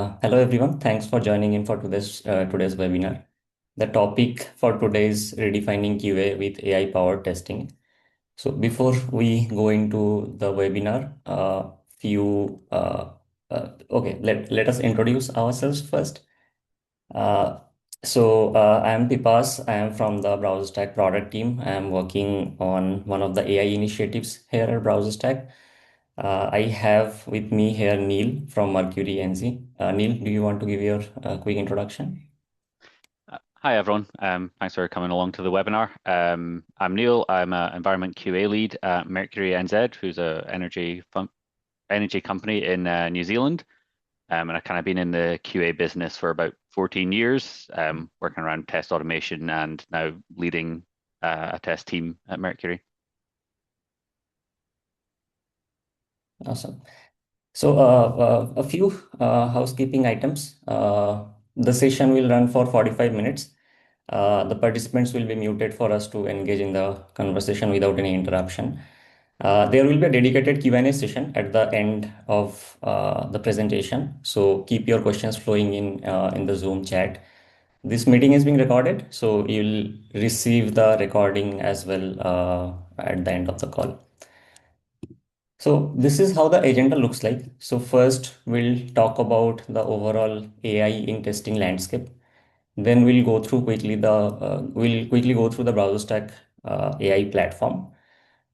Hello everyone. Thanks for joining in for today's webinar. The topic for today is redefining QA with AI powered testing. So before we go into the webinar, few okay, let us introduce ourselves first. Uh, I am Pipas. I am from the BrowserStack product team. I am working on one of the AI initiatives here at BrowserStack. I have with me here Neil from Mercury NZ. Neil, do you want to give your quick introduction? Hi, everyone. Thanks for coming along to the webinar. I'm Neil. I'm an environment QA lead at Mercury NZ, who's an energy company in New Zealand. And I've kind of been in the QA business for about 14 years, working around test automation and now leading a test team at Mercury. Awesome. A few housekeeping items. The session will run for 45 minutes. The participants will be muted for us to engage in the conversation without any interruption. There will be a dedicated Q&A session at the end of the presentation. So keep your questions flowing in the Zoom chat. This meeting is being recorded, so you'll receive the recording as well at the end of the call. So this is how the agenda looks like. So first we'll talk about the overall AI in testing landscape. Then we'll quickly go through the BrowserStack AI platform.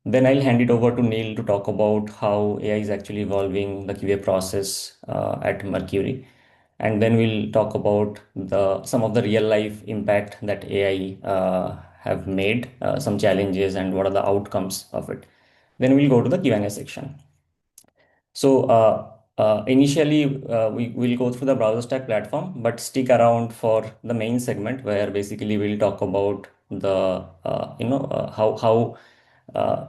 Then I'll hand it over to Neil to talk about how AI is actually evolving the QA process at Mercury. And then we'll talk about the some of the real life impact that AI have made, some challenges and what are the outcomes of it. Then we'll go to the Q&A section. Initially, we will go through the BrowserStack platform, but stick around for the main segment where basically we'll talk about the how uh,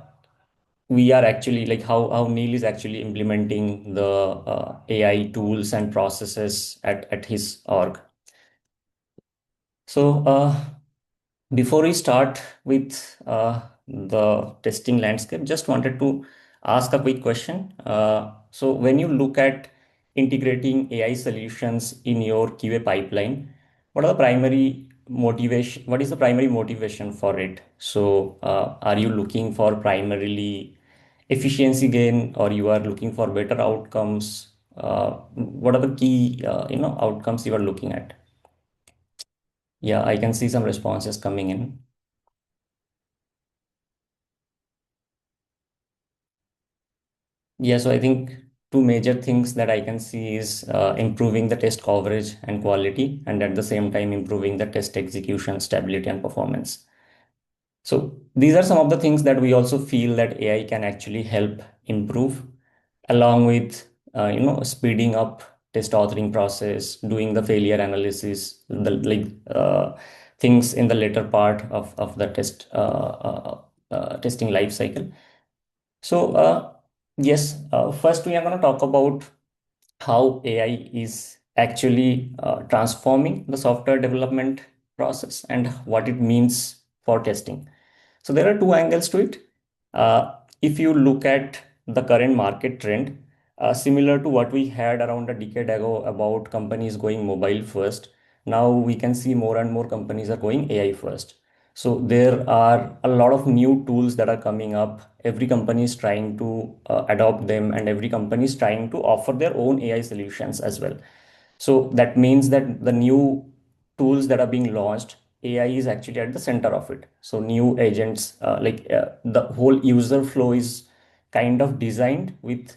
we are actually like how Neil is actually implementing the AI tools and processes at his org. So before we start with the testing landscape, just wanted to ask a quick question. So when you look at integrating AI solutions in your QA pipeline, what are the primary motivation? What is the primary motivation for it? So are you looking for primarily efficiency gain, or you are looking for better outcomes? What are the key outcomes you are looking at? Yeah, I can see some responses coming in. Yeah, so I think two major things that I can see is improving the test coverage and quality, and at the same time improving the test execution, stability, and performance. So these are some of the things that we also feel that AI can actually help improve, along with speeding up test authoring process, doing the failure analysis, the things in the later part of the testing life cycle. So, yes, first we are going to talk about how AI is actually transforming the software development process and what it means for testing. So, there are two angles to it. If you look at the current market trend, similar to what we had around a decade ago about companies going mobile first, now we can see more and more companies are going AI first. So there are a lot of new tools that are coming up. Every company is trying to adopt them, and every company is trying to offer their own AI solutions as well. So that means that the new tools that are being launched, AI is actually at the center of it. So new agents, the whole user flow is kind of designed with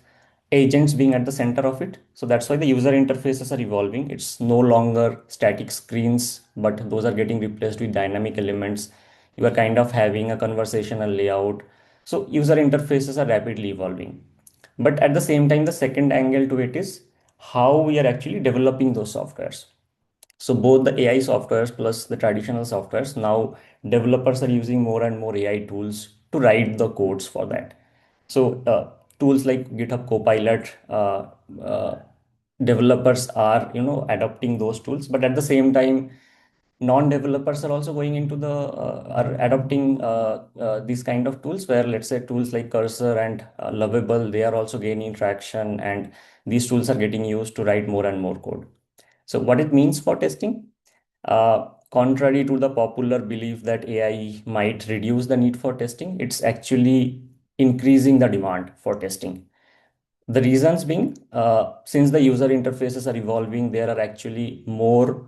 agents being at the center of it. So that's why the user interfaces are evolving. It's no longer static screens, but those are getting replaced with dynamic elements. You are kind of having a conversational layout. So user interfaces are rapidly evolving. But at the same time, the second angle to it is how we are actually developing those softwares. So both the AI softwares plus the traditional softwares, now developers are using more and more AI tools to write the codes for that. So tools like GitHub Copilot, developers are adopting those tools, but at the same time non-developers are also going into the are adopting these kind of tools, where let's say tools like Cursor and Lovable, they are also gaining traction, and these tools are getting used to write more and more code. So what it means for testing, contrary to the popular belief that AI might reduce the need for testing, it's actually increasing the demand for testing. The reasons being, since the user interfaces are evolving, there are actually more,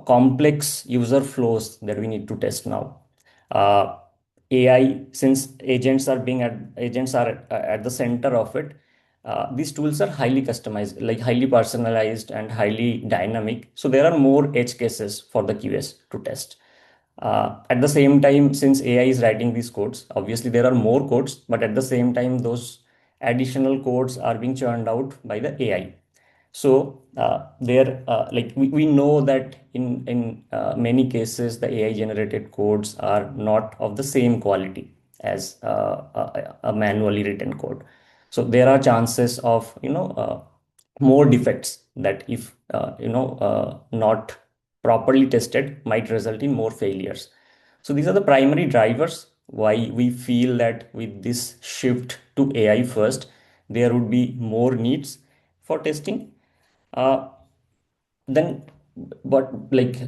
complex user flows that we need to test now. Uh, AI, since agents are at the center of it, these tools are highly customized, like highly personalized and highly dynamic. So there are more edge cases for the QS to test. At the same time, since AI is writing these codes, obviously there are more codes, but at the same time, those additional codes are being churned out by the AI. So there, like we know that in many cases, the AI generated codes are not of the same quality as a manually written code. So there are chances of more defects that, if not properly tested, might result in more failures. So these are the primary drivers why we feel that with this shift to AI first, there would be more needs for testing. Uh, then but like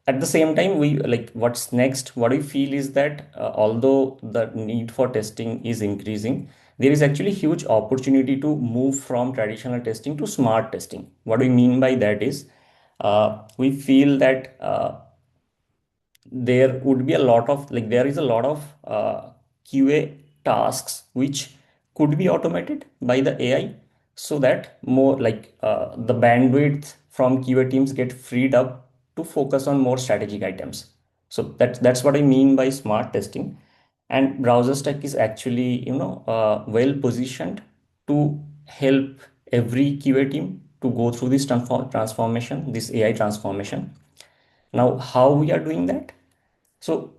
at the same time, we like what's next, what we feel is that although the need for testing is increasing, there is actually huge opportunity to move from traditional testing to smart testing. What we mean by that is, we feel that there would be a lot of like there is a lot of QA tasks which could be automated by the AI, so that more like the bandwidth from QA teams get freed up to focus on more strategic items. So that's what I mean by smart testing. And BrowserStack is actually well positioned to help every QA team to go through this transformation, this AI transformation. Now, how we are doing that? So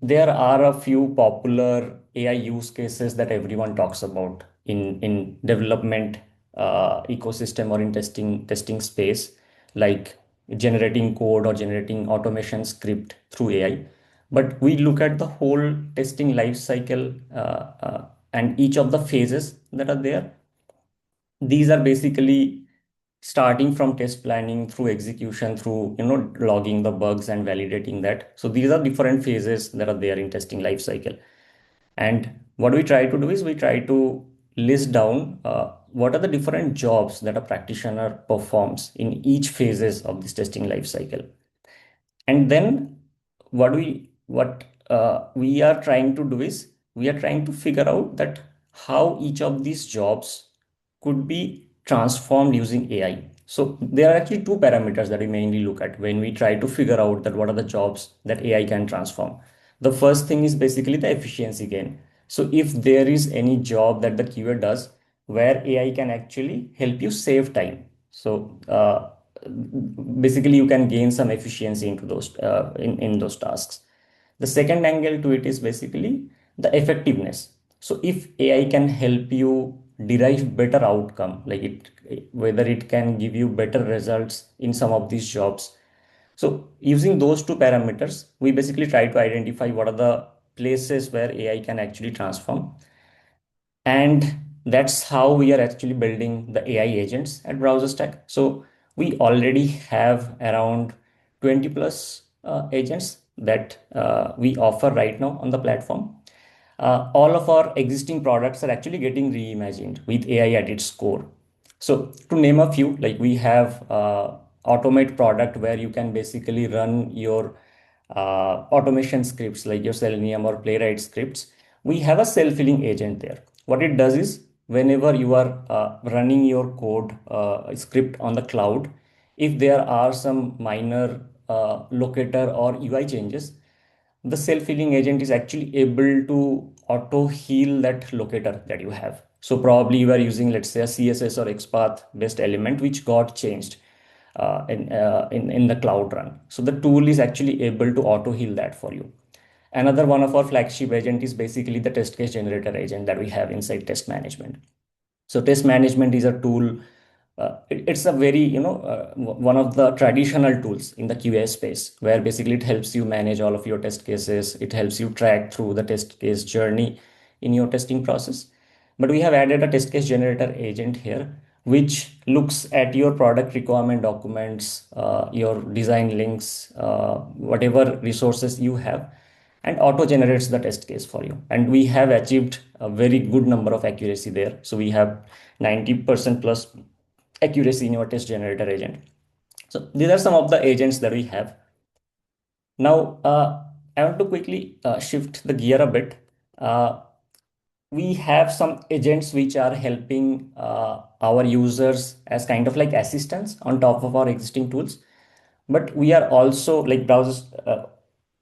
there are a few popular AI use cases that everyone talks about in development ecosystem or in testing space, like generating code or generating automation script through AI. But we look at the whole testing life cycle, and each of the phases that are there. These are basically starting from test planning through execution, through logging the bugs and validating that. So these are different phases that are there in testing life cycle. And what we try to do is we try to list down what are the different jobs that a practitioner performs in each phases of this testing life cycle. And then what we are trying to do is we are trying to figure out that how each of these jobs could be transformed using AI. So there are actually two parameters that we mainly look at when we try to figure out that what are the jobs that AI can transform. The first thing is basically the efficiency gain. So if there is any job that the QA does where AI can actually help you save time. So basically you can gain some efficiency into those in those tasks. The second angle to it is basically the effectiveness. So if AI can help you derive better outcome, like whether it can give you better results in some of these jobs. So using those two parameters, we basically try to identify what are the places where AI can actually transform. And that's how we are actually building the AI agents at BrowserStack. So we already have around 20 plus agents that we offer right now on the platform. All of our existing products are actually getting reimagined with AI at its core. So to name a few, like we have automate product where you can basically run your automation scripts like your Selenium or Playwright scripts. We have a self-healing agent there. What it does is whenever you are running your code script on the cloud, if there are some minor locator or UI changes, the self-healing agent is actually able to auto heal that locator that you have. So probably you are using, let's say, a CSS or XPath based element which got changed in the cloud run. So the tool is actually able to auto heal that for you. Another one of our flagship agent is basically the test case generator agent that we have inside test management. So test management is a tool it's a very, one of the traditional tools in the QA space, where basically it helps you manage all of your test cases. It helps you track through the test case journey in your testing process. But we have added a test case generator agent here, which looks at your product requirement documents, your design links, whatever resources you have, and auto generates the test case for you. And we have achieved a very good number of accuracy there. So we have 90% plus accuracy in your test generator agent. So these are some of the agents that we have. Now, I want to quickly shift the gear a bit. Uh, we have some agents which are helping our users as kind of like assistants on top of our existing tools. But we are also like browsers.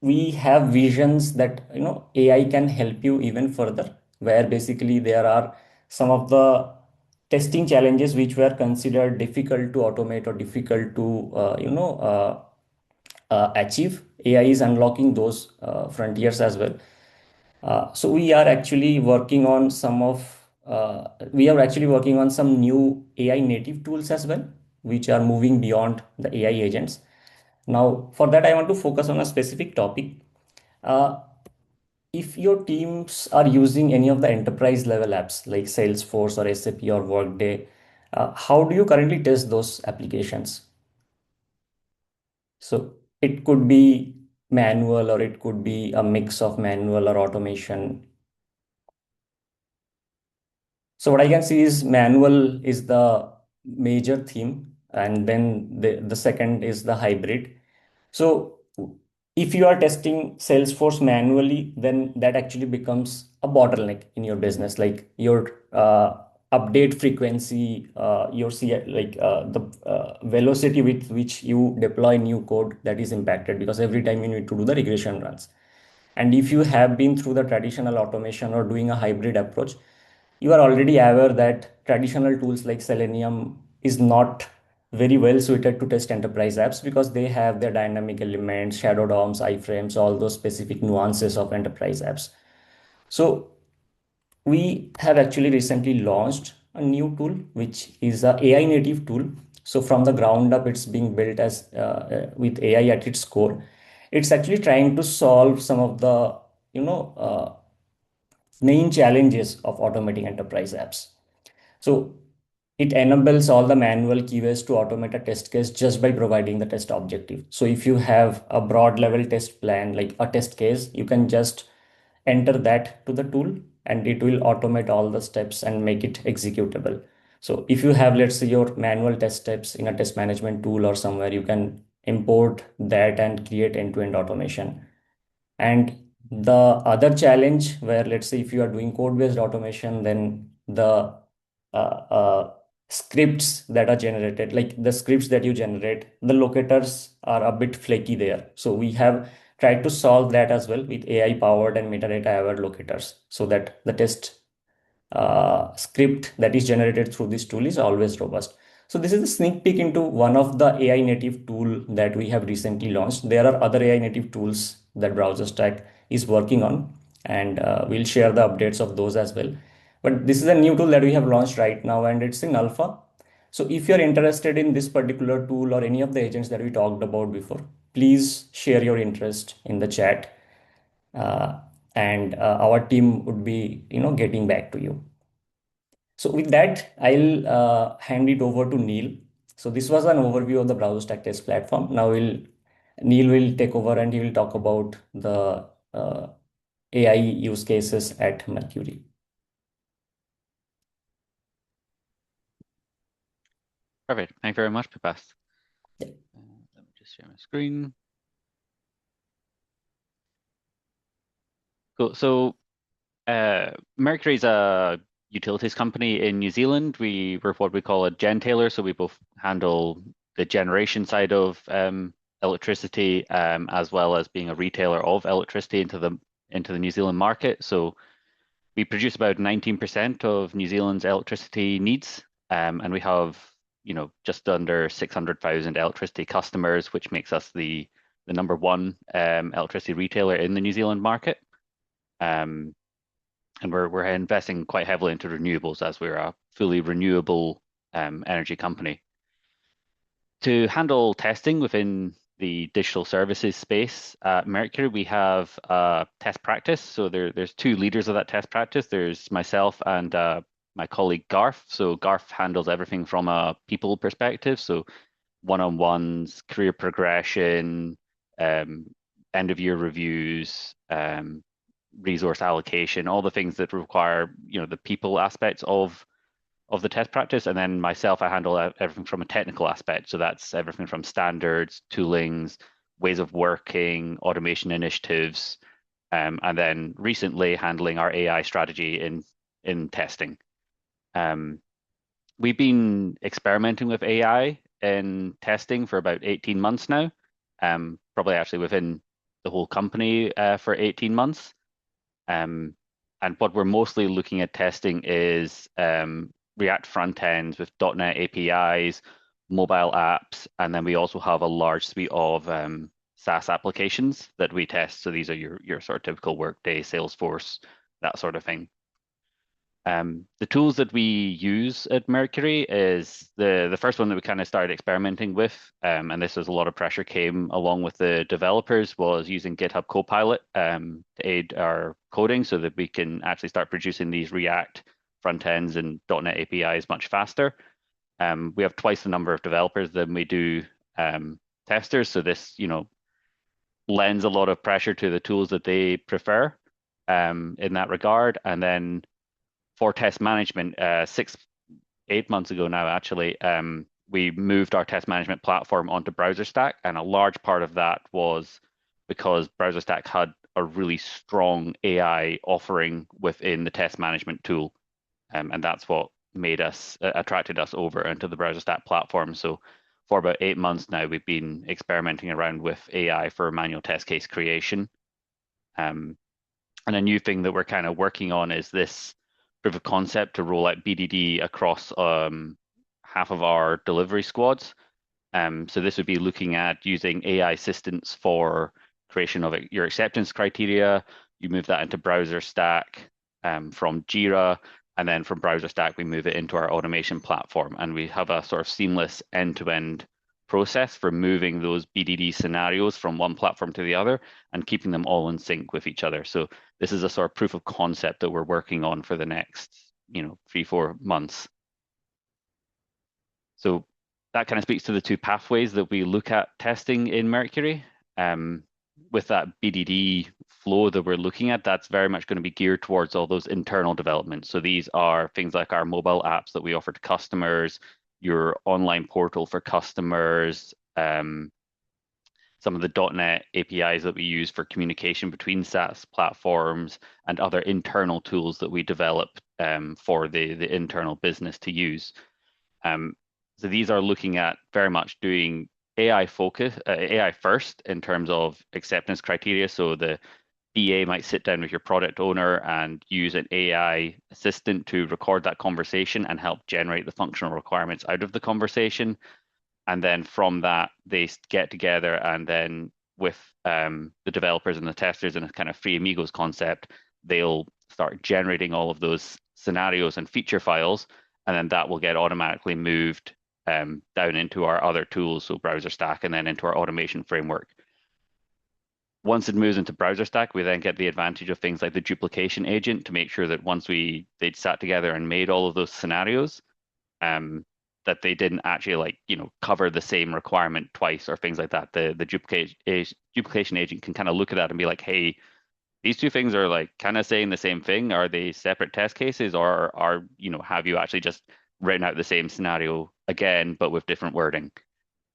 We have visions that AI can help you even further, where basically there are some of the testing challenges which were considered difficult to automate or difficult to achieve. AI is unlocking those frontiers as well. So we are actually working on some new AI native tools as well, which are moving beyond the AI agents. Now, for that, I want to focus on a specific topic. Uh, if your teams are using any of the enterprise level apps like Salesforce or SAP or Workday, how do you currently test those applications? So it could be manual, or it could be a mix of manual or automation. So what I can see is manual is the major theme, and then the second is the hybrid. So if you are testing Salesforce manually, then that actually becomes a bottleneck in your business. Like your update frequency, your the velocity with which you deploy new code, that is impacted because every time you need to do the regression runs. And if you have been through the traditional automation or doing a hybrid approach, you are already aware that traditional tools like Selenium is not very well suited to test enterprise apps because they have their dynamic elements, shadow DOMs, iframes, all those specific nuances of enterprise apps. So we have actually recently launched a new tool, which is a AI native tool. So from the ground up, it's being built as with AI at its core. It's actually trying to solve some of the main challenges of automating enterprise apps. So it enables all the manual keywords to automate a test case just by providing the test objective. So if you have a broad level test plan, like a test case, you can just enter that to the tool and it will automate all the steps and make it executable. So if you have, let's say, your manual test steps in a test management tool or somewhere, you can import that and create end-to-end automation. And the other challenge where, let's say, if you are doing code-based automation, then the scripts that are generated, like the scripts that you generate, the locators are a bit flaky there. So we have tried to solve that as well with AI powered and metadata aware locators so that the test script that is generated through this tool is always robust. So this is a sneak peek into one of the AI native tool that we have recently launched. There are other AI native tools that BrowserStack is working on, and we'll share the updates of those as well. But this is a new tool that we have launched right now, and it's in alpha. So if you're interested in this particular tool or any of the agents that we talked about before, please share your interest in the chat, uh, and our team would be, getting back to you. So with that, I'll hand it over to Neil. So this was an overview of the BrowserStack test platform. Now Neil will take over and he will talk about the AI use cases at Mercury. Perfect. Thank you very much, Pipas. Yeah. Let me just share my screen. Cool. So Mercury's a utilities company in New Zealand. We're what we call a gentailer, so we both handle the generation side of electricity as well as being a retailer of electricity into the New Zealand market. So we produce about 19% of New Zealand's electricity needs, and we have just under 600,000 electricity customers, which makes us the number one electricity retailer in the New Zealand market. And we're investing quite heavily into renewables as we're a fully renewable energy company. To handle testing within the digital services space at Mercury, we have test practice. So there's two leaders of that test practice. There's myself and my colleague Garth. So Garth handles everything from a people perspective. So one-on-ones, career progression, um, end of year reviews, resource allocation, all the things that require, the people aspects of the test practice. And then myself, I handle everything from a technical aspect. So that's everything from standards, toolings, ways of working, automation initiatives, and then recently handling our AI strategy in testing. We've been experimenting with AI in testing for about 18 months now, probably actually within the whole company for 18 months. Um, and what we're mostly looking at testing is React front ends with .NET APIs, mobile apps, and then we also have a large suite of SaaS applications that we test. So these are your sort of typical Workday, Salesforce, that sort of thing. The tools that we use at Mercury is the first one that we kind of started experimenting with, and this was a lot of pressure came along with the developers, was using GitHub Copilot to aid our coding so that we can actually start producing these React front ends and .NET APIs much faster. We have twice the number of developers than we do testers, so this lends a lot of pressure to the tools that they prefer in that regard, and then for test management, 8 months ago now, actually, we moved our test management platform onto BrowserStack, and a large part of that was because BrowserStack had a really strong AI offering within the test management tool, and that's what attracted us over into the BrowserStack platform. So for about 8 months now, we've been experimenting around with AI for manual test case creation. And a new thing that we're kind of working on is this proof of concept to roll out BDD across half of our delivery squads. So this would be looking at using AI assistance for creation of your acceptance criteria. You move that into BrowserStack from Jira, and then from BrowserStack, we move it into our automation platform, and we have a sort of seamless end-to-end process for moving those BDD scenarios from one platform to the other and keeping them all in sync with each other. So this is a sort of proof of concept that we're working on for the next, 3-4 months. So that kind of speaks to the two pathways that we look at testing in Mercury. With that BDD flow that we're looking at, that's very much going to be geared towards all those internal developments. So these are things like our mobile apps that we offer to customers, your online portal for customers, some of the .NET APIs that we use for communication between SaaS platforms, and other internal tools that we develop for the internal business to use. So these are looking at very much doing AI first in terms of acceptance criteria. So the BA might sit down with your product owner and use an AI assistant to record that conversation and help generate the functional requirements out of the conversation. And then from that, they get together, and then with the developers and the testers in a kind of free amigos concept, they'll start generating all of those scenarios and feature files, and then that will get automatically moved down into our other tools, so BrowserStack, and then into our automation framework. Once it moves into BrowserStack, we then get the advantage of things like the duplication agent to make sure that once they'd sat together and made all of those scenarios, that they didn't actually cover the same requirement twice or things like that. The duplication agent can kind of look at that and be like, hey, these two things are like kind of saying the same thing. Are they separate test cases, or have you actually just written out the same scenario again but with different wording?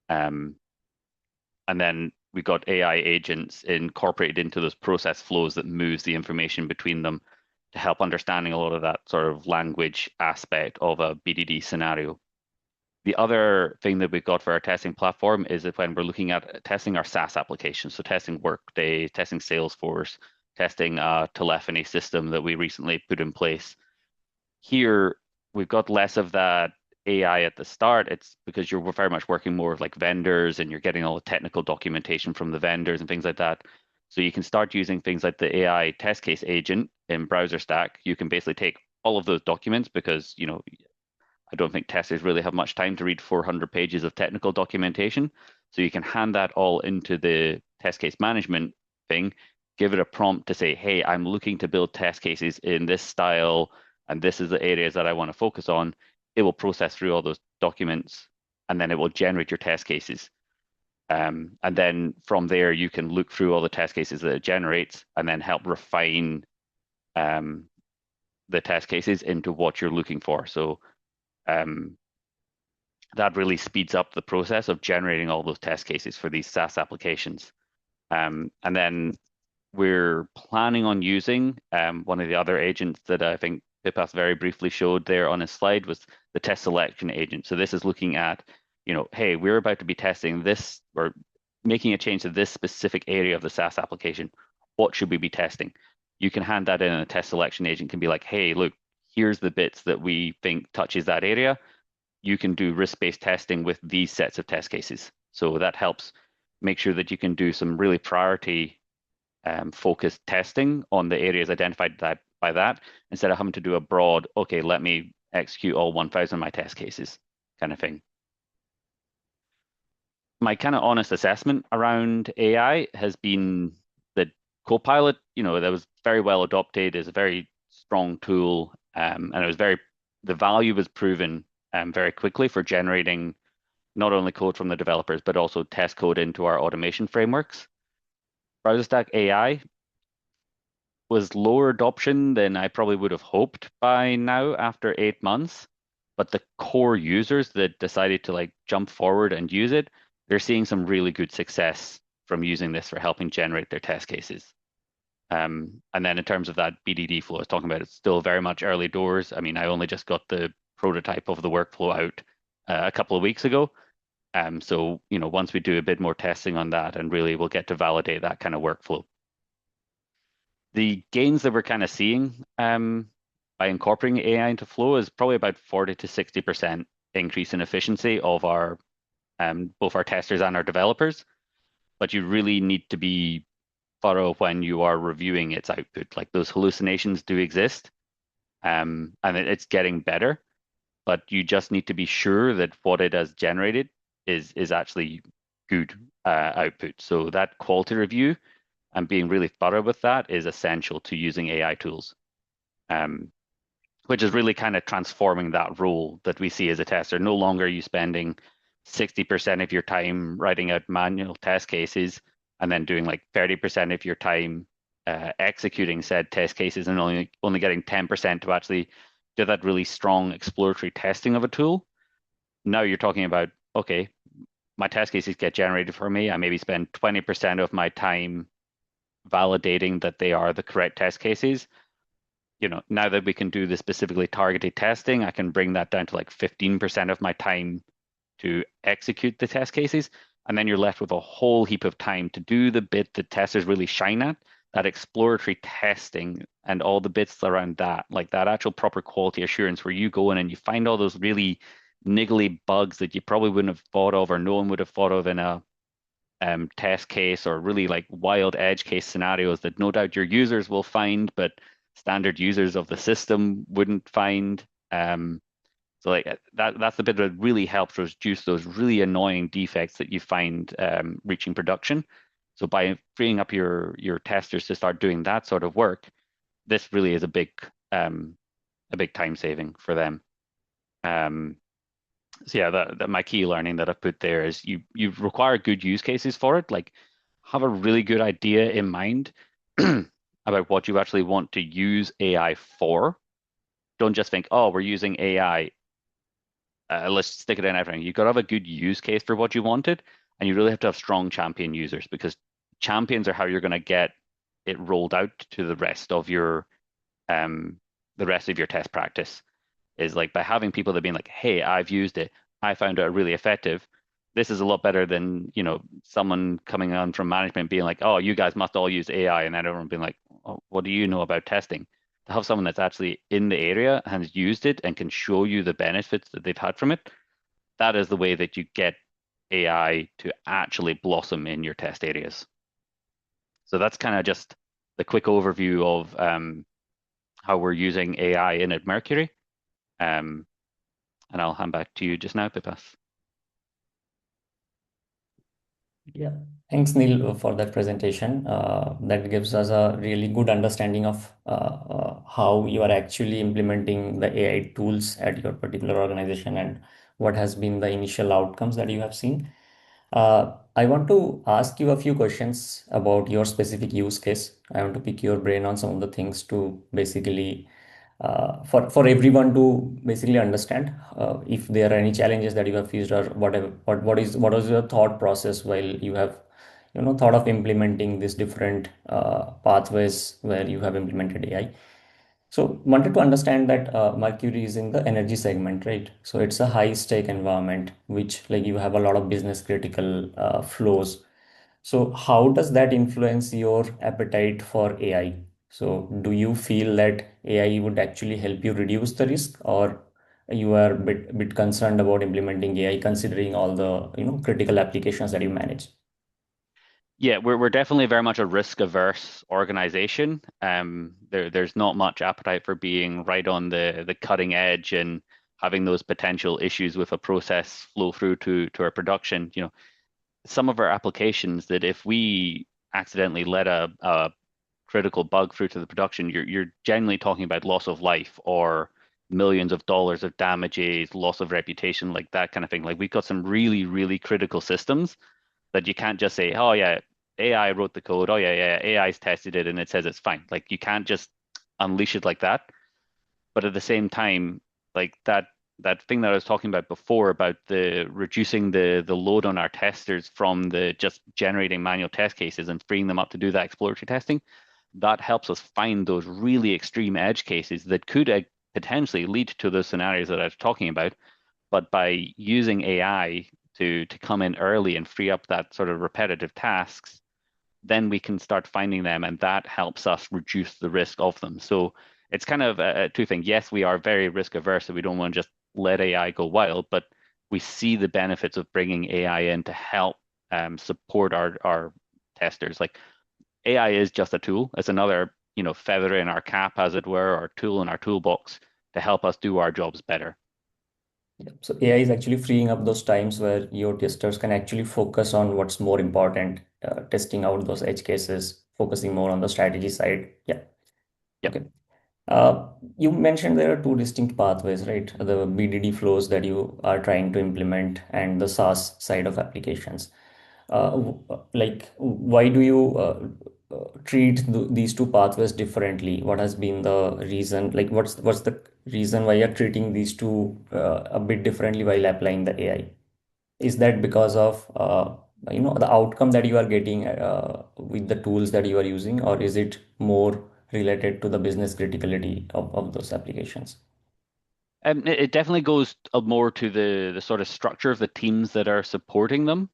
And then we got AI agents incorporated into those process flows that moves the information between them to help understanding a lot of that sort of language aspect of a BDD scenario. The other thing that we've got for our testing platform is that when we're looking at testing our SaaS applications, so testing Workday, testing Salesforce, testing a telephony system that we recently put in place, here we've got less of that AI at the start. It's because you're very much working more with like vendors, and you're getting all the technical documentation from the vendors and things like that. So you can start using things like the AI test case agent in BrowserStack. You can basically take all of those documents, because I don't think testers really have much time to read 400 pages of technical documentation. So you can hand that all into the test case management thing, give it a prompt to say, hey, I'm looking to build test cases in this style, and this is the areas that I want to focus on. It will process through all those documents, and then it will generate your test cases. And then from there, you can look through all the test cases that it generates and then help refine um, the test cases into what you're looking for. So um, that really speeds up the process of generating all those test cases for these SaaS applications. And then we're planning on using one of the other agents that I think Pipath very briefly showed there on his slide was the test selection agent. So this is looking at, hey, we're about to be testing this or making a change to this specific area of the SaaS application. What should we be testing? You can hand that in, and a test selection agent can be like, hey, look, here's the bits that we think touches that area. You can do risk-based testing with these sets of test cases. So that helps make sure that you can do some really priority focused testing on the areas identified by that instead of having to do a broad, okay, let me execute all 1,000 of my test cases kind of thing. My kind of honest assessment around AI has been that Copilot, that was very well adopted, is a very strong tool, and the value was proven very quickly for generating not only code from the developers, but also test code into our automation frameworks. BrowserStack AI was lower adoption than I probably would have hoped by now after 8 months. But the core users that decided to like jump forward and use it, they're seeing some really good success from using this for helping generate their test cases. And then in terms of that BDD flow I was talking about, it's still very much early doors. I mean, I only just got the prototype of the workflow out a couple of weeks ago. So, once we do a bit more testing on that and really we'll get to validate that kind of workflow. The gains that we're kind of seeing by incorporating AI into Flow is probably about 40 to 60% increase in efficiency of our both our testers and our developers. But you really need to be thorough when you are reviewing its output. Like those hallucinations do exist, and it's getting better. But you just need to be sure that what it has generated is actually good output. So that quality review and being really thorough with that is essential to using AI tools, which is really kind of transforming that role that we see as a tester. No longer are you spending 60% of your time writing out manual test cases and then doing like 30% of your time executing said test cases and only getting 10% to actually do that really strong exploratory testing of a tool. Now you're talking about, okay, my test cases get generated for me. I maybe spend 20% of my time validating that they are the correct test cases. Now that we can do the specifically targeted testing, I can bring that down to like 15% of my time to execute the test cases. And then you're left with a whole heap of time to do the bit that testers really shine at, that exploratory testing and all the bits around that, like that actual proper quality assurance where you go in and you find all those really niggly bugs that you probably wouldn't have thought of or no one would have thought of in a test case or really like wild edge case scenarios that no doubt your users will find, but standard users of the system wouldn't find. So like that's the bit that really helps reduce those really annoying defects that you find reaching production. So by freeing up your testers to start doing that sort of work, this really is a big time saving for them. So yeah, that my key learning that I've put there is you require good use cases for it. Like have a really good idea in mind about what you actually want to use AI for. Don't just think, oh, we're using AI. Let's stick it in everything. You've got to have a good use case for what you wanted, and you really have to have strong champion users because champions are how you're going to get it rolled out to the rest of your test practice. Is like by having people that being like, hey, I've used it, I found it really effective. This is a lot better than, someone coming on from management being like, oh, you guys must all use AI, and then everyone being like, oh, what do you know about testing? To have someone that's actually in the area and has used it and can show you the benefits that they've had from it, that is the way that you get AI to actually blossom in your test areas. So that's kind of just the quick overview of how we're using AI in at Mercury. Um, And I'll hand back to you just now, Bipas. Yeah. Thanks, Neil, for that presentation. That gives us a really good understanding of how you are actually implementing the AI tools at your particular organization and what has been the initial outcomes that you have seen. I want to ask you a few questions about your specific use case. I want to pick your brain on some of the things to basically for everyone to basically understand if there are any challenges that you have faced or whatever. What was your thought process while you have thought of implementing these different pathways where you have implemented AI? So wanted to understand that Mercury is in the energy segment, right? So it's a high stake environment, which like you have a lot of business critical flows. So how does that influence your appetite for AI? So do you feel that AI would actually help you reduce the risk, or you are bit concerned about implementing AI considering all the critical applications that you manage? Yeah, we're definitely very much a risk averse organization. There's not much appetite for being right on the cutting edge and having those potential issues with a process flow through to our production. Some of our applications that if we accidentally let a critical bug through to the production, you're generally talking about loss of life or millions of dollars of damages, loss of reputation, like that kind of thing. Like we've got some really, really critical systems that you can't just say, oh yeah, AI wrote the code. Oh yeah, yeah, AI's tested it and it says it's fine. Like you can't just unleash it like that. But at the same time, like that thing that I was talking about before about the reducing the load on our testers from the just generating manual test cases and freeing them up to do that exploratory testing, that helps us find those really extreme edge cases that could potentially lead to those scenarios that I was talking about. But by using AI to come in early and free up that sort of repetitive tasks, then we can start finding them, and that helps us reduce the risk of them. So it's kind of two things. Yes, we are very risk averse, so we don't want to just let AI go wild, but we see the benefits of bringing AI in to help support our testers. Like AI is just a tool. It's another, feather in our cap, as it were, or tool in our toolbox to help us do our jobs better. Yeah. So AI is actually freeing up those times where your testers can actually focus on what's more important, testing out those edge cases, focusing more on the strategy side. Yeah. Yep. Okay. You mentioned there are two distinct pathways, right? The BDD flows that you are trying to implement and the SaaS side of applications. Like, why do you treat these two pathways differently? What has been the reason? Like, what's the reason why you're treating these two a bit differently while applying the AI? Is that because of the outcome that you are getting with the tools that you are using, or is it more related to the business criticality of those applications? It definitely goes more to the sort of structure of the teams that are supporting them.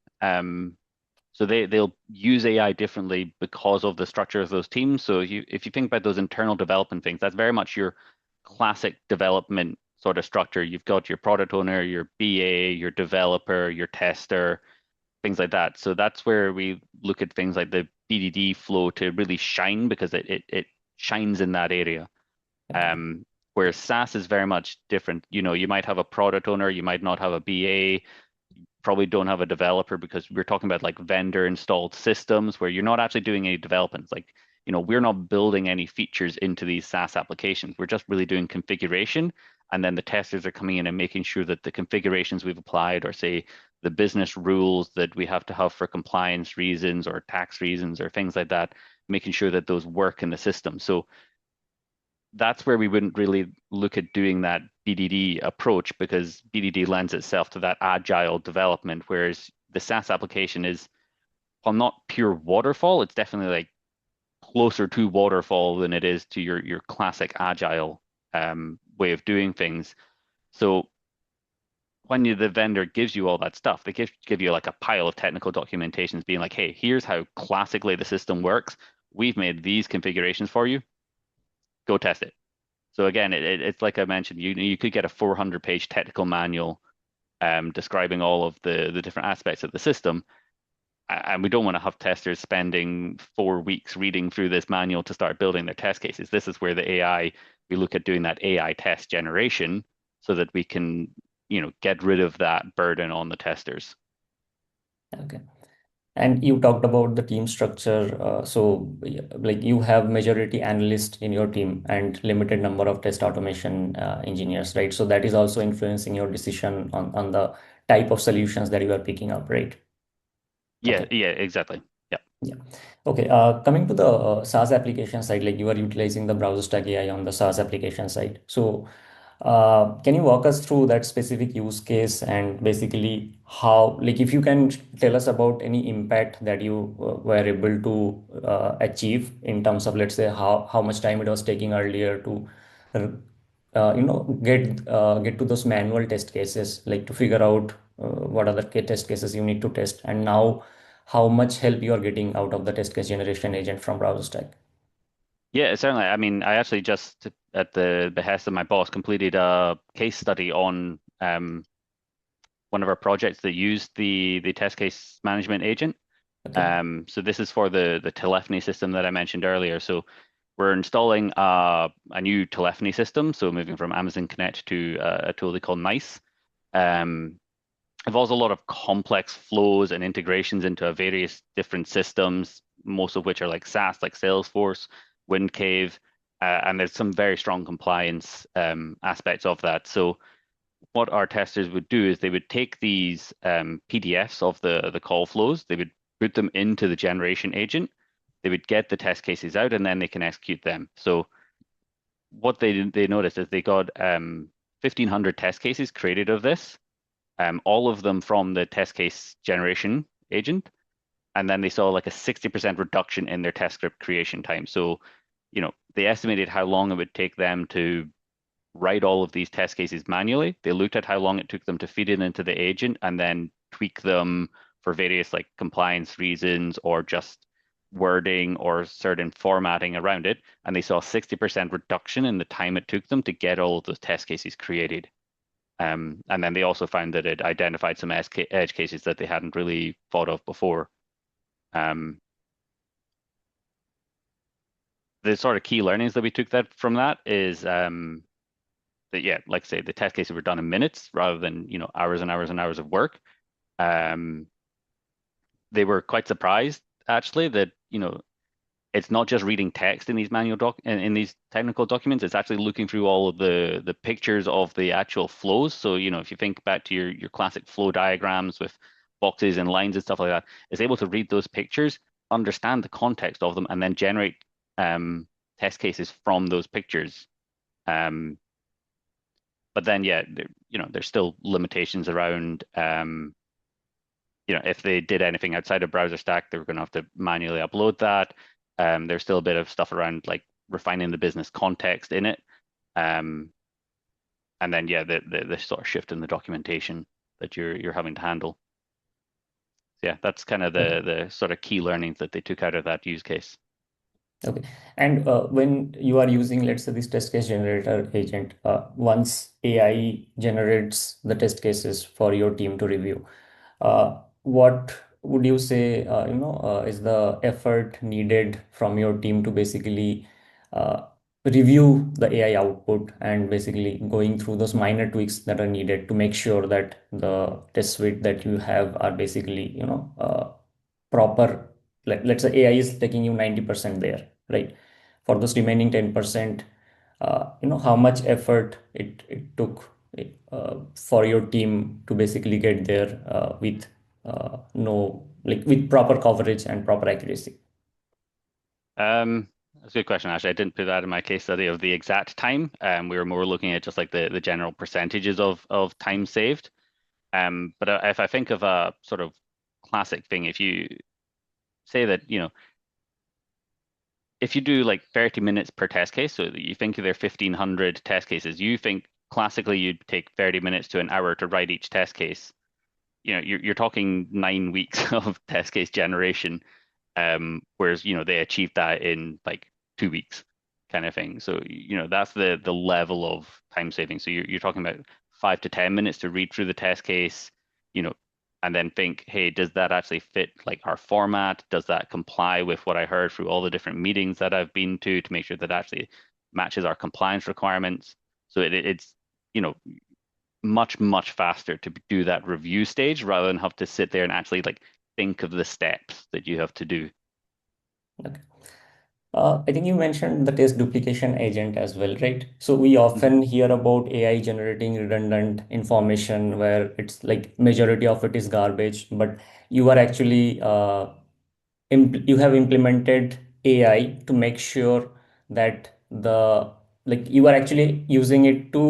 So they'll use AI differently because of the structure of those teams. So if you think about those internal development things, that's very much your classic development sort of structure. You've got your product owner, your BA, your developer, your tester, things like that. So that's where we look at things like the BDD flow to really shine because it shines in that area. Okay. Um, whereas SaaS is very much different. You might have a product owner, you might not have a BA, probably don't have a developer because we're talking about like vendor installed systems where you're not actually doing any development. Like, we're not building any features into these SaaS applications. We're just really doing configuration. And then the testers are coming in and making sure that the configurations we've applied, or say the business rules that we have to have for compliance reasons or tax reasons or things like that, making sure that those work in the system. So that's where we wouldn't really look at doing that BDD approach because BDD lends itself to that agile development, whereas the SaaS application is, while not pure waterfall, it's definitely like closer to waterfall than it is to your classic agile way of doing things. So when the vendor gives you all that stuff, they give you like a pile of technical documentations being like, hey, here's how classically the system works. We've made these configurations for you. Go test it. So again, it's like I mentioned, you could get a 400-page technical manual describing all of the different aspects of the system, and we don't want to have testers spending 4 weeks reading through this manual to start building their test cases. This is where we look at doing that AI test generation so that we can get rid of that burden on the testers. Okay. And you talked about the team structure. So, like you have majority analyst in your team and limited number of test automation engineers, right? So that is also influencing your decision on the type of solutions that you are picking up, right? Yeah, Okay. yeah, exactly. Yeah. Yeah. Okay. Coming to the SaaS application side, like you are utilizing the BrowserStack AI on the SaaS application side. So, can you walk us through that specific use case and basically how, like, if you can tell us about any impact that you were able to achieve in terms of, let's say, how much time it was taking earlier to, get to those manual test cases, like to figure out what other test cases you need to test, and now how much help you are getting out of the test case generation agent from BrowserStack. Yeah, certainly. I mean, I actually just, at the behest of my boss, completed a case study on one of our projects that used the test case management agent. Okay. So this is for the telephony system that I mentioned earlier. So we're installing a new telephony system, so moving from Amazon Connect to a tool they call Nice. Um, involves a lot of complex flows and integrations into various different systems, most of which are like SaaS, like Salesforce, WindCave, and there's some very strong compliance aspects of that. So what our testers would do is they would take these PDFs of the call flows, they would put them into the generation agent, they would get the test cases out, and then they can execute them. So what they noticed is they got 1,500 test cases created of this, all of them from the test case generation agent, and then they saw like a 60% reduction in their test script creation time. So, they estimated how long it would take them to write all of these test cases manually. They looked at how long it took them to feed it into the agent and then tweak them for various like compliance reasons or just wording or certain formatting around it. And they saw a 60% reduction in the time it took them to get all of those test cases created. And then they also found that it identified some edge cases that they hadn't really thought of before. Um, the sort of key learnings that we took that from that is that, yeah, like I say, the test cases were done in minutes rather than hours and hours and hours of work. Um, they were quite surprised actually that it's not just reading text in these manual in these technical documents. It's actually looking through all of the pictures of the actual flows. So if you think back to your classic flow diagrams with boxes and lines and stuff like that, it's able to read those pictures, understand the context of them, and then generate um, test cases from those pictures. Um, but then, yeah, there's still limitations around. If they did anything outside of BrowserStack, they were going to have to manually upload that. There's still a bit of stuff around like refining the business context in it. Um, and then yeah, the sort of shift in the documentation that you're having to handle. So yeah, that's kind of Okay. the sort of key learnings that they took out of that use case. Okay. And when you are using, let's say, this test case generator agent, once AI generates the test cases for your team to review, what would you say, is the effort needed from your team to basically review the AI output and basically going through those minor tweaks that are needed to make sure that the test suite that you have are basically, proper. Let's say AI is taking you 90% there, right? For those remaining 10%, how much effort it took for your team to basically get there with no, like with proper coverage and proper accuracy. That's a good question, actually. I didn't put that in my case study of the exact time. We were more looking at just like the general percentages of time saved. But if I think of a sort of classic thing, if you say that, if you do like 30 minutes per test case, so that you think there are 1,500 test cases, you think classically you'd take 30 minutes to an hour to write each test case. You're talking 9 weeks of test case generation, whereas they achieved that in like 2 weeks, kind of thing. So that's the level of time saving. So you're talking about 5 to 10 minutes to read through the test case, you know, and then think, hey, does that actually fit like our format? Does that comply with what I heard through all the different meetings that I've been to make sure that actually matches our compliance requirements? So it's you know much, much faster to do that review stage rather than have to sit there and actually like think of the steps that you have to do. Okay. I think you mentioned the test duplication agent as well, right? So we Mhm. often hear about AI generating redundant information where it's like majority of it is garbage, but you are actually you have implemented AI to make sure that the like you are actually using it to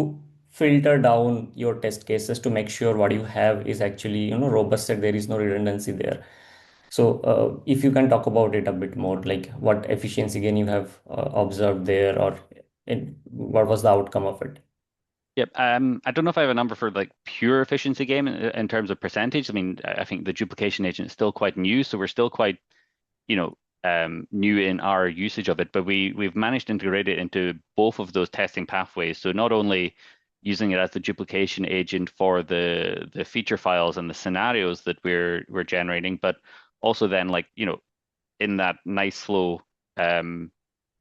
filter down your test cases to make sure what you have is actually robust, that there is no redundancy there. So if you can talk about it a bit more, like what efficiency gain you have observed there, or what was the outcome of it? Yep. I don't know if I have a number for like pure efficiency game in terms of percentage. I mean, I think the duplication agent is still quite new, so we're still quite, you know, new in our usage of it, but we've managed to integrate it into both of those testing pathways. So not only using it as the duplication agent for the feature files and the scenarios that we're generating, but also then like, in that nice flow, um,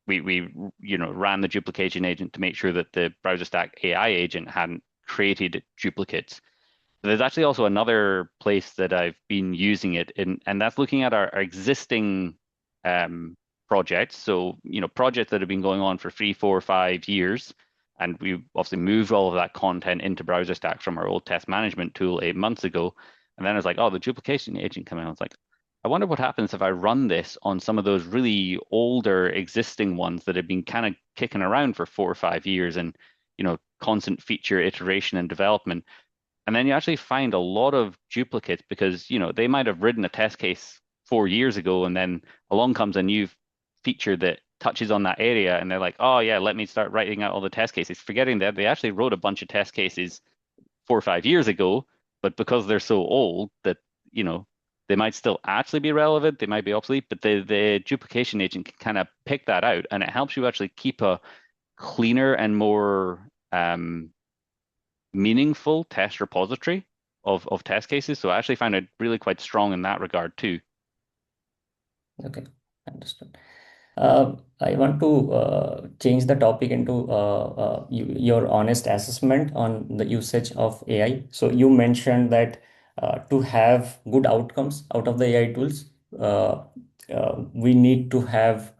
we ran the duplication agent to make sure that the BrowserStack AI agent hadn't created duplicates. There's actually also another place that I've been using it in, and that's looking at our existing um, projects. So, projects that have been going on for 3, 4, 5 years, and we obviously moved all of that content into BrowserStack from our old test management tool 8 months ago. And then it's like, oh, the duplication agent came out. It's like, I wonder what happens if I run this on some of those really older existing ones that have been kind of kicking around for 4 or 5 years and, constant feature iteration and development. And then you actually find a lot of duplicates because, they might have written a test case 4 years ago, and then along comes a new feature that touches on that area, and they're like, oh yeah, let me start writing out all the test cases, forgetting that they actually wrote a bunch of test cases 4 or 5 years ago, but because they're so old that, you know, they might still actually be relevant, they might be obsolete, but the duplication agent can kind of pick that out, and it helps you actually keep a cleaner and more meaningful test repository of test cases. So I actually found it really quite strong in that regard too. Okay, understood. I want to change the topic into your honest assessment on the usage of AI. So you mentioned that to have good outcomes out of the AI tools, uh, we need to have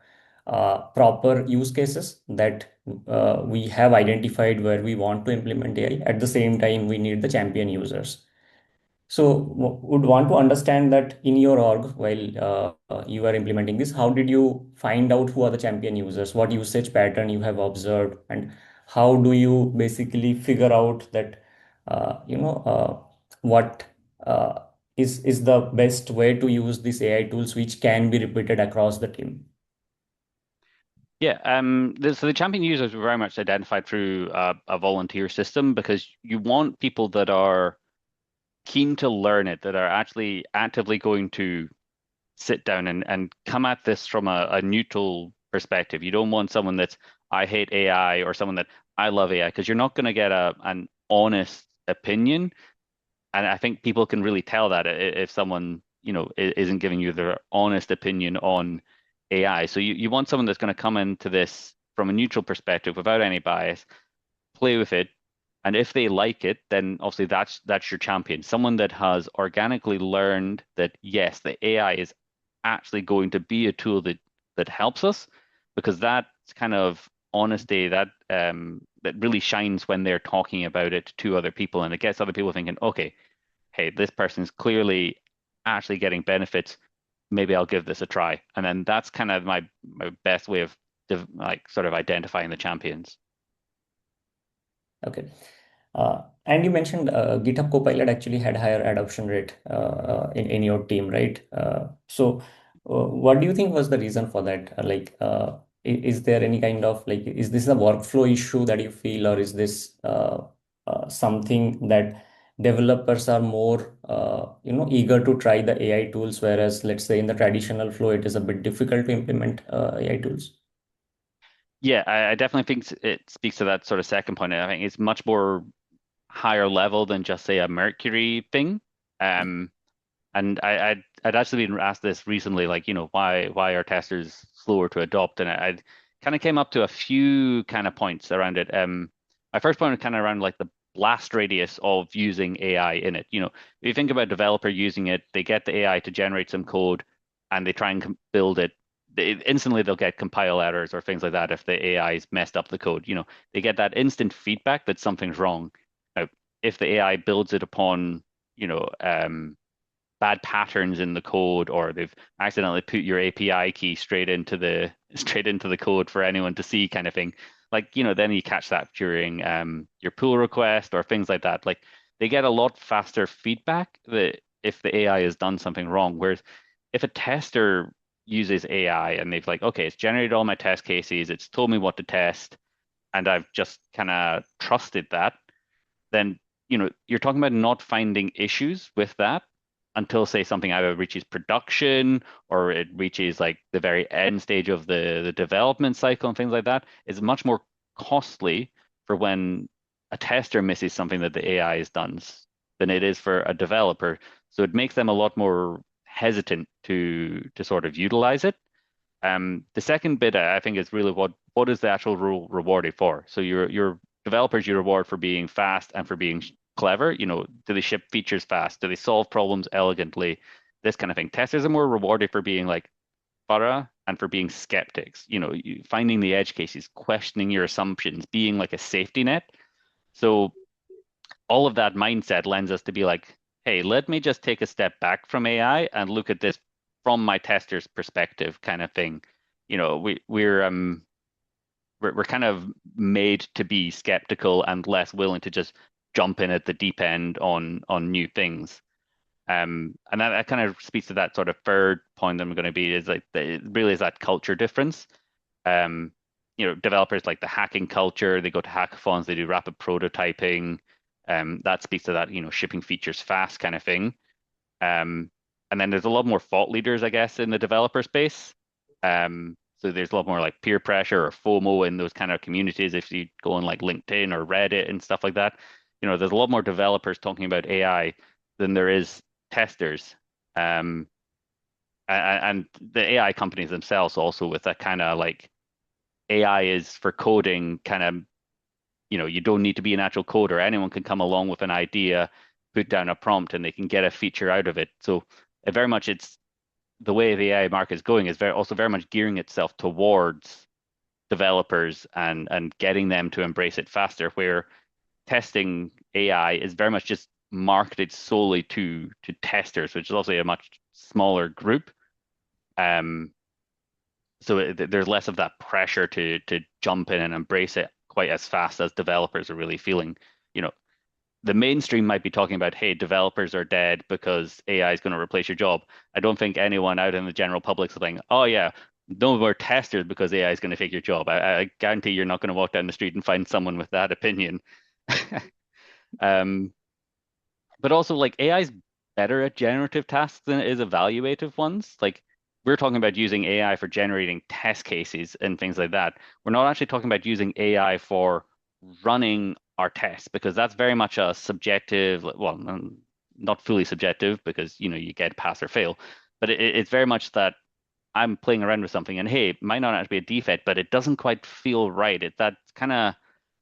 proper use cases that we have identified where we want to implement AI. At the same time, we need the champion users. So would want to understand that in your org while you are implementing this, how did you find out who are the champion users? What usage pattern you have observed, and how do you basically figure out that what uh, is the best way to use these AI tools which can be repeated across the team? Yeah, so the champion users were very much identified through a volunteer system because you want people that are keen to learn it, that are actually actively going to sit down and come at this from a neutral perspective. You don't want someone that's I hate AI or someone that I love AI because you're not going to get an honest opinion. And I think people can really tell that if someone, isn't giving you their honest opinion on AI. So you want someone that's going to come into this from a neutral perspective without any bias, play with it, and if they like it, then obviously that's your champion. Someone that has organically learned that yes, the AI is actually going to be a tool that helps us, because that kind of honesty that really shines when they're talking about it to other people, and it gets other people thinking, okay, hey, this person's clearly actually getting benefits. Maybe I'll give this a try. And then that's kind of my best way of like sort of identifying the champions. Okay. And you mentioned GitHub Copilot actually had higher adoption rate in your team, right? What do you think was the reason for that? Is there any kind of like, is this a workflow issue that you feel, or is this something that developers are more, eager to try the AI tools, whereas let's say in the traditional flow, it is a bit difficult to implement AI tools? Yeah, I definitely think it speaks to that sort of second point. I think it's much more higher level than just say a Mercury thing. Um, and I'd actually been asked this recently, like, why are testers slower to adopt? And I kind of came up to a few kind of points around it. My first point was kind of around like blast radius of using AI in it. If you think about a developer using it, they get the AI to generate some code and they try and build it. Instantly they'll get compile errors or things like that if the AI's messed up the code. They get that instant feedback that something's wrong. Now, if the AI builds it upon, you know, bad patterns in the code, or they've accidentally put your API key straight into the straight into the code for anyone to see, kind of thing. Like, then you catch that during your pull request or things like that. Like, they get a lot faster feedback that if the AI has done something wrong. Whereas if a tester uses AI and they've like, okay, it's generated all my test cases, it's told me what to test, and I've just kind of trusted that, then you're talking about not finding issues with that until, say, something either reaches production or it reaches like the very end stage of the development cycle and things like that. It's much more costly for when a tester misses something that the AI has done than it is for a developer. So it makes them a lot more hesitant to sort of utilize it. The second bit, I think, is really what is the actual rule rewarded for? So your developers you reward for being fast and for being clever. Do they ship features fast? Do they solve problems elegantly? This kind of thing. Testers are more rewarded for being like thorough and for being skeptics. Finding the edge cases, questioning your assumptions, being like a safety net. So all of that mindset lends us to be like, hey, let me just take a step back from AI and look at this from my tester's perspective, kind of thing. We're kind of made to be skeptical and less willing to just jump in at the deep end on new things. And that kind of speaks to that sort of third point I'm going to be, is like it really is that culture difference. Um, Developers like the hacking culture, they go to hackathons, they do rapid prototyping. That speaks to that, shipping features fast kind of thing. Um, and then there's a lot more thought leaders, I guess, in the developer space. So there's a lot more like peer pressure or FOMO in those kind of communities. If you go on like LinkedIn or Reddit and stuff like that, there's a lot more developers talking about AI than there is testers. Um, and the AI companies themselves also, with that kind of like AI is for coding kind of, you don't need to be an actual coder. Anyone can come along with an idea, put down a prompt, and they can get a feature out of it. So very much it's the way the AI market is going is very much gearing itself towards developers and getting them to embrace it faster, where testing AI is very much just marketed solely to testers, which is also a much smaller group. Um, so there's less of that pressure to jump in and embrace it quite as fast as developers are really feeling. You know, the mainstream might be talking about, hey, developers are dead because AI is going to replace your job. I don't think anyone out in the general public is saying, oh yeah, no more testers because AI is going to take your job. I guarantee you're not going to walk down the street and find someone with that opinion. Um, but also, like, AI is better at generative tasks than it is evaluative ones. Like, we're talking about using AI for generating test cases and things like that. We're not actually talking about using AI for running our tests, because that's very much a subjective, well, not fully subjective, because you get pass or fail, but it's very much that I'm playing around with something and hey, it might not actually be a defect, but it doesn't quite feel right. It's that kind of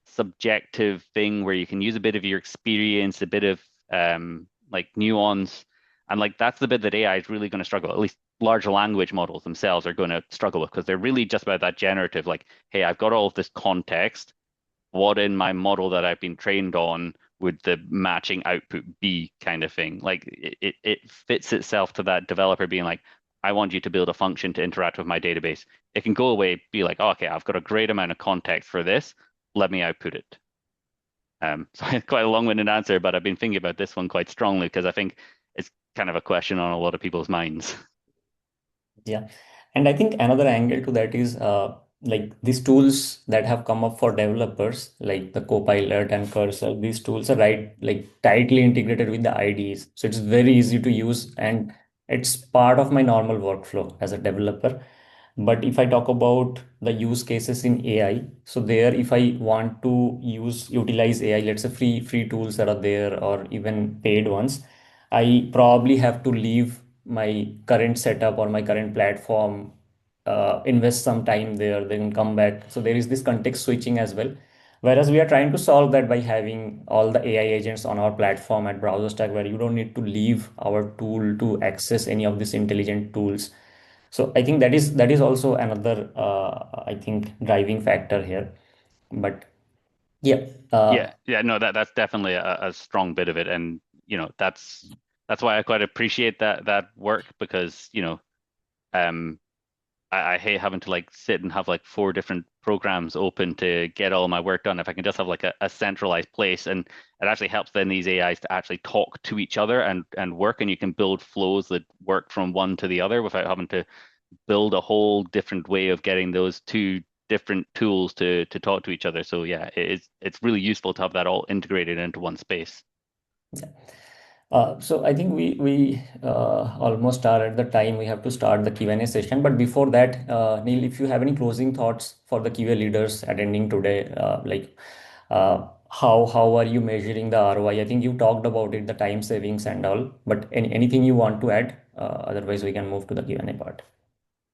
subjective thing where you can use a bit of your experience, a bit of like nuance. And like that's the bit that AI is really going to struggle. At least large language models themselves are going to struggle with, because they're really just about that generative, like, hey, I've got all of this context. What in my model that I've been trained on would the matching output be, kind of thing. Like it fits itself to that developer being like, I want you to build a function to interact with my database. It can go away, be like, oh, okay, I've got a great amount of context for this. Let me output it. So it's quite a long-winded answer, but I've been thinking about this one quite strongly because I think it's kind of a question on a lot of people's minds. Yeah. And I think another angle to that is like these tools that have come up for developers, like the Copilot and Cursor, these tools are like tightly integrated with the IDEs. So it's very easy to use and it's part of my normal workflow as a developer. But if I talk about the use cases in AI, so there, if I want to utilize AI, let's say free tools that are there or even paid ones, I probably have to leave my current setup or my current platform, invest some time there, then come back. So there is this context switching as well. Whereas we are trying to solve that by having all the AI agents on our platform at BrowserStack, where you don't need to leave our tool to access any of these intelligent tools. So I think that is also another I think driving factor here. But yeah, Yeah, yeah, no, that's definitely a strong bit of it, and that's why I quite appreciate that work because um I hate having to like sit and have like four different programs open to get all my work done. If I can just have like a centralized place, and it actually helps then these AIs to actually talk to each other and work, and you can build flows that work from one to the other without having to build a whole different way of getting those two different tools to talk to each other. So yeah, it's really useful to have that all integrated into one space. yeah. So I think we almost are at the time we have to start the Q&A session. But before that, Neil, if you have any closing thoughts for the QA leaders attending today, how are you measuring the ROI? I think you talked about it, the time savings and all. But anything you want to add? Otherwise, we can move to the Q&A part.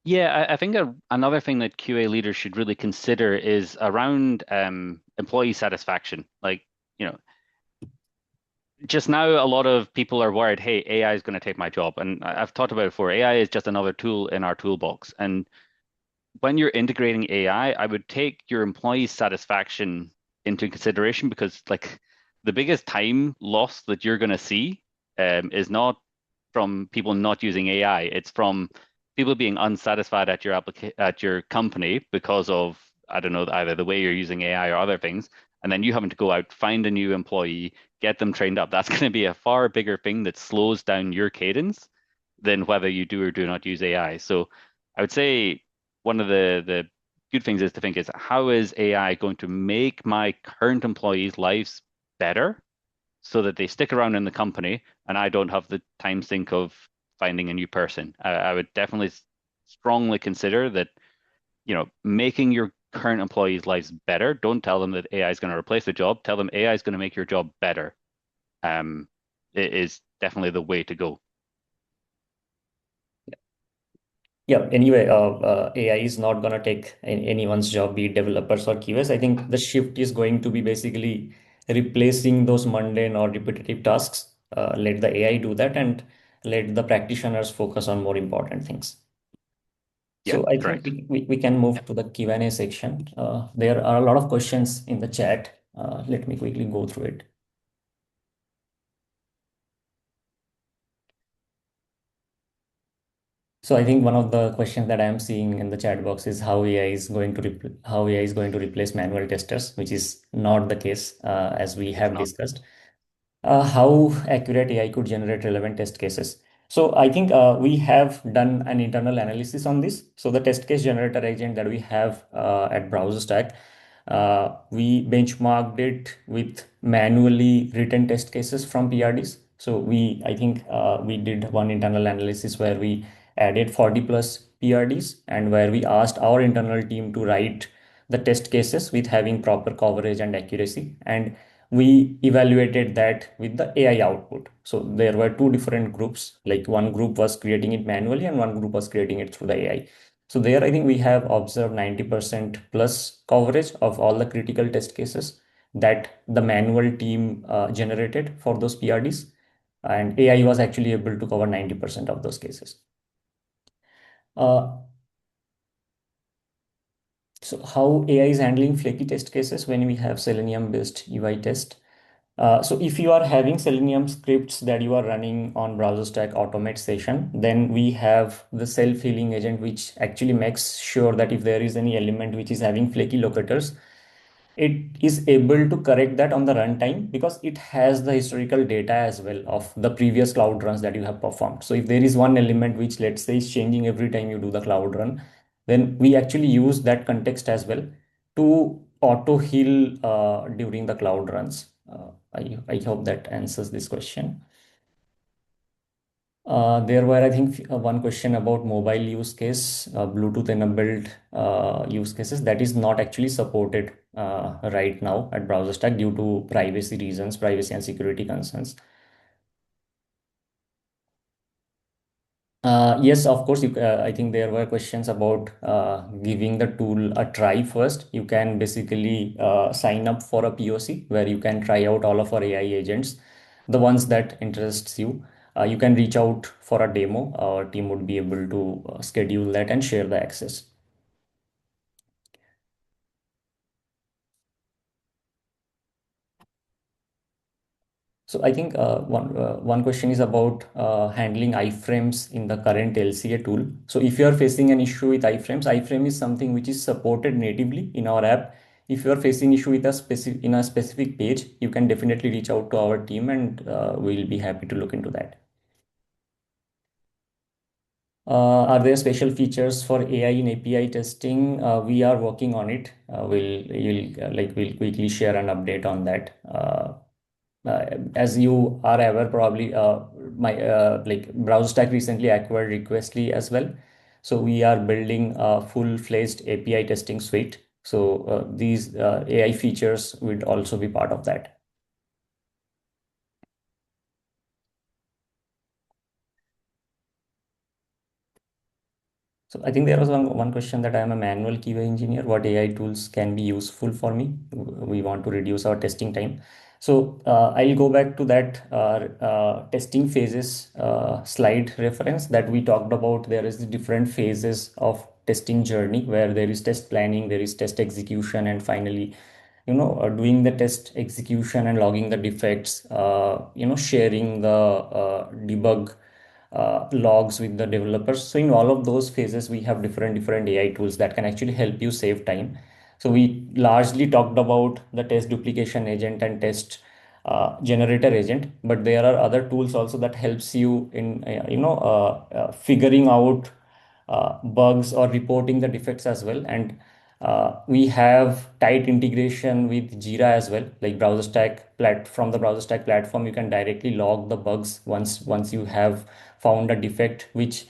Yeah, I think another thing that QA leaders should really consider is around employee satisfaction. Like, you know, just now a lot of people are worried, hey, AI is going to take my job. And I've talked about it before. AI is just another tool in our toolbox. And when you're integrating AI, I would take your employee satisfaction into consideration because like the biggest time loss that you're going to see is not from people not using AI. It's from people being unsatisfied at at your company because of, I don't know, either the way you're using AI or other things, and then you having to go out, find a new employee, get them trained up. That's going to be a far bigger thing that slows down your cadence than whether you do or do not use AI. So I would say one of the good things is to think is how is AI going to make my current employees' lives better so that they stick around in the company and I don't have the time sink of finding a new person. I would definitely strongly consider that, making your current employees' lives better. Don't tell them that AI is going to replace the job. Tell them AI is going to make your job better. It is definitely the way to go. Yeah, anyway, AI is not going to take anyone's job, be it developers or QAs. I think the shift is going to be basically replacing those mundane or repetitive tasks. Let the AI do that and let the practitioners focus on more important things. Yeah, So I think correct. we can move to the Q&A section. There are a lot of questions in the chat. Let me quickly go through it. So I think one of the questions that I'm seeing in the chat box is how AI is going to replace manual testers, which is not the case, as we It's have not. discussed. How accurate AI could generate relevant test cases. So I think we have done an internal analysis on this. So the test case generator agent that we have at BrowserStack, we benchmarked it with manually written test cases from PRDs. So I think we did one internal analysis where we added 40 plus PRDs and where we asked our internal team to write the test cases with having proper coverage and accuracy. And we evaluated that with the AI output. So there were two different groups, like one group was creating it manually and one group was creating it through the AI. So there, I think we have observed 90% plus coverage of all the critical test cases that the manual team generated for those PRDs. And AI was actually able to cover 90% of those cases. Uh, so how AI is handling flaky test cases when we have Selenium based UI test? So if you are having Selenium scripts that you are running on BrowserStack automate session, then we have the self-healing agent, which actually makes sure that if there is any element which is having flaky locators, it is able to correct that on the runtime because it has the historical data as well of the previous cloud runs that you have performed. So if there is one element which, let's say, is changing every time you do the cloud run, then we actually use that context as well to auto heal during the cloud runs. I hope that answers this question. There were, I think, one question about mobile use case, Bluetooth enabled use cases that is not actually supported right now at BrowserStack due to privacy reasons, privacy and security concerns. Yes, of course. I think there were questions about giving the tool a try first. You can basically sign up for a POC where you can try out all of our AI agents, the ones that interests you. You can reach out for a demo. Our team would be able to schedule that and share the access. So I think one question is about handling iframes in the current LCA tool. So if you are facing an issue with iframes, iframe is something which is supported natively in our app. If you are facing issue with a specific page, you can definitely reach out to our team, and we'll be happy to look into that. Are there special features for AI in API testing? We are working on it. We'll quickly share an update on that. As you are aware, probably my like BrowserStack recently acquired Requestly as well. So we are building a full-fledged API testing suite. So these AI features would also be part of that. So I think there was one question that I am a manual QA engineer. What AI tools can be useful for me? We want to reduce our testing time. So I'll go back to that testing phases slide reference that we talked about. There is the different phases of testing journey where there is test planning, there is test execution, and finally, doing the test execution and logging the defects, sharing the debug logs with the developers. So in all of those phases, we have different AI tools that can actually help you save time. So we largely talked about the test duplication agent and test generator agent, but there are other tools also that helps you in figuring out bugs or reporting the defects as well. And we have tight integration with Jira as well, like from the BrowserStack platform. You can directly log the bugs once you have found a defect, which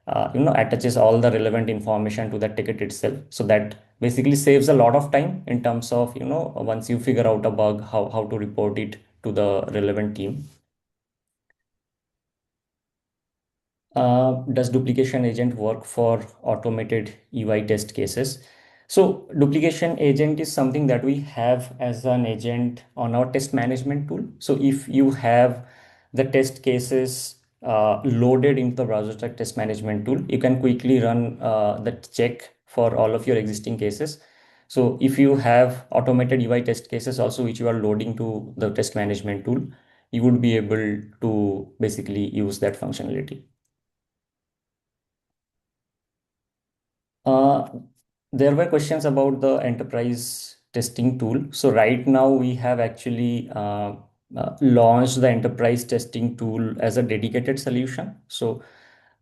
attaches all the relevant information to the ticket itself. So that basically saves a lot of time in terms of once you figure out a bug, how to report it to the relevant team. Does duplication agent work for automated UI test cases? So duplication agent is something that we have as an agent on our test management tool. So if you have the test cases loaded into the BrowserStack test management tool, you can quickly run the check for all of your existing cases. So if you have automated UI test cases also, which you are loading to the test management tool, you would be able to basically use that functionality. Uh, there were questions about the enterprise testing tool. So right now we have actually launched the enterprise testing tool as a dedicated solution. So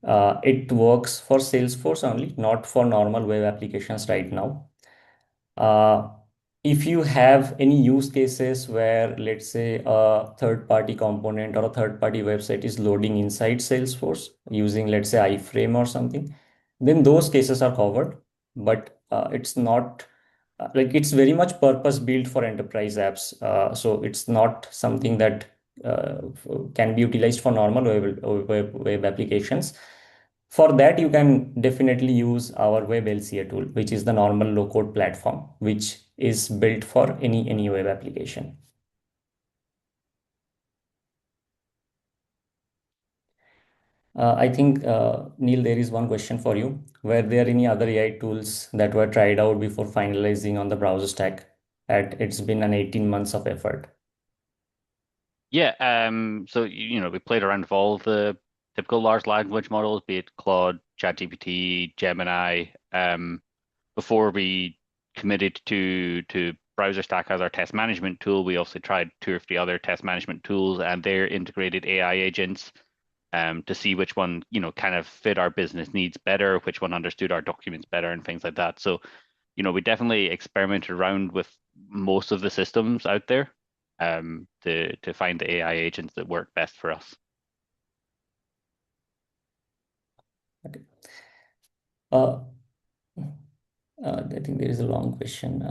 it works for Salesforce only, not for normal web applications right now. Uh, if you have any use cases where, let's say, a third-party component or a third-party website is loading inside Salesforce using, let's say, iframe or something, then those cases are covered. But it's not like it's very much purpose built for enterprise apps. So it's not something that can be utilized for normal web applications. For that, you can definitely use our web LCA tool, which is the normal low code platform, which is built for any web application. I think, Neil, there is one question for you. Were there any other AI tools that were tried out before finalizing on the browser stack? It's been an 18 months of effort. Yeah, so we played around with all the typical large language models, be it Claude, ChatGPT, Gemini, before we committed to BrowserStack as our test management tool. We also tried two or three other test management tools and their integrated AI agents to see which one, kind of fit our business needs better, which one understood our documents better and things like that. So, we definitely experimented around with most of the systems out there to find the AI agents that work best for us. Okay. I think there is a long question.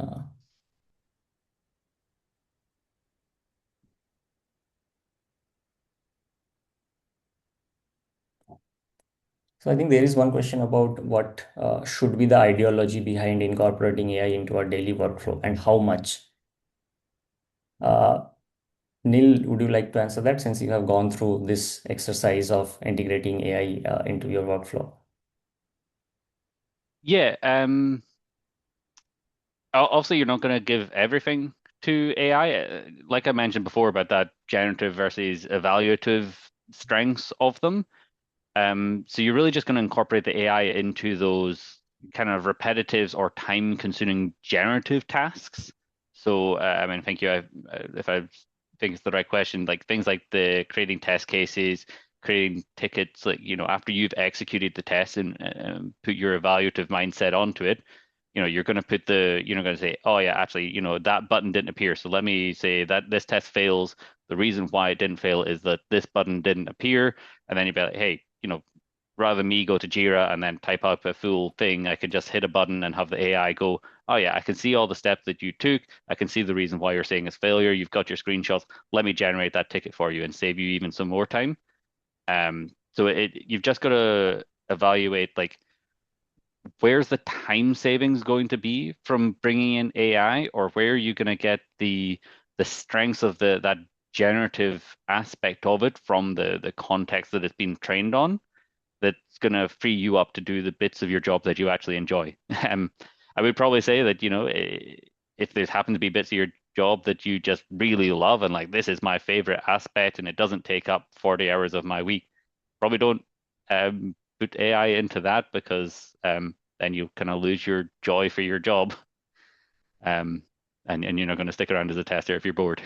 So I think there is one question about what should be the ideology behind incorporating AI into our daily workflow and how much. Uh, Neil, would you like to answer that since you have gone through this exercise of integrating AI into your workflow? Yeah, obviously you're not going to give everything to AI. Like I mentioned before about that generative versus evaluative strengths of them. So you're really just going to incorporate the AI into those kind of repetitive or time-consuming generative tasks. So, I mean, thank you. If I think it's the right question, like things like the creating test cases, creating tickets, like, after you've executed the test and put your evaluative mindset onto it, you're going to you're going to say, oh yeah, actually, that button didn't appear. So let me say that this test fails. The reason why it didn't fail is that this button didn't appear. And then you'd be like, hey, rather than me go to Jira and then type out a full thing, I could just hit a button and have the AI go, oh yeah, I can see all the steps that you took. I can see the reason why you're saying it's failure. You've got your screenshots. Let me generate that ticket for you and save you even some more time. So you've just got to evaluate like where's the time savings going to be from bringing in AI, or where are you going to get the strengths of that generative aspect of it from the context that it's been trained on, that's going to free you up to do the bits of your job that you actually enjoy. I would probably say that, if there's happen to be bits of your job that you just really love and like, this is my favorite aspect and it doesn't take up 40 hours of my week, probably don't put AI into that, because then you kind of lose your joy for your job. Um, and you're not going to stick around as a tester if you're bored.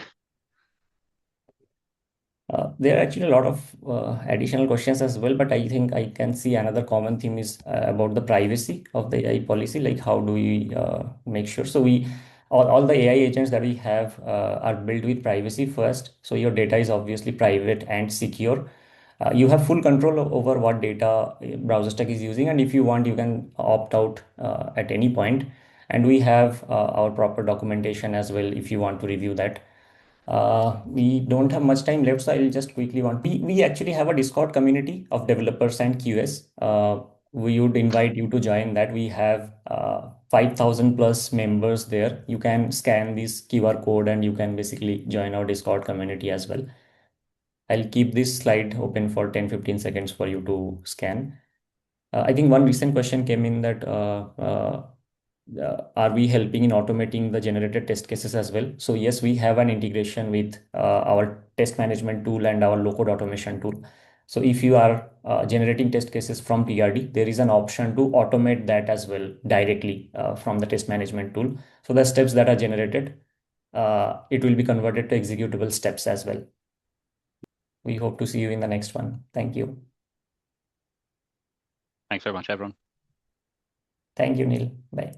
There are actually a lot of additional questions as well, but I think I can see another common theme is about the privacy of the AI policy. Like, how do we make sure? So all the AI agents that we have are built with privacy first. So your data is obviously private and secure. You have full control over what data BrowserStack is using, and if you want, you can opt out at any point. And we have our proper documentation as well if you want to review that. We don't have much time left, so I'll just quickly we actually have a Discord community of developers and QS. We would invite you to join that. We have 5,000 plus members there. You can scan this QR code and you can basically join our Discord community as well. I'll keep this slide open for 10-15 seconds for you to scan. I think one recent question came in that are we helping in automating the generated test cases as well? So yes, we have an integration with our test management tool and our low code automation tool. So if you are generating test cases from TRD, there is an option to automate that as well directly from the test management tool. So the steps that are generated, it will be converted to executable steps as well. We hope to see you in the next one. Thank you. Thanks very much, everyone. Thank you, Neil. Bye.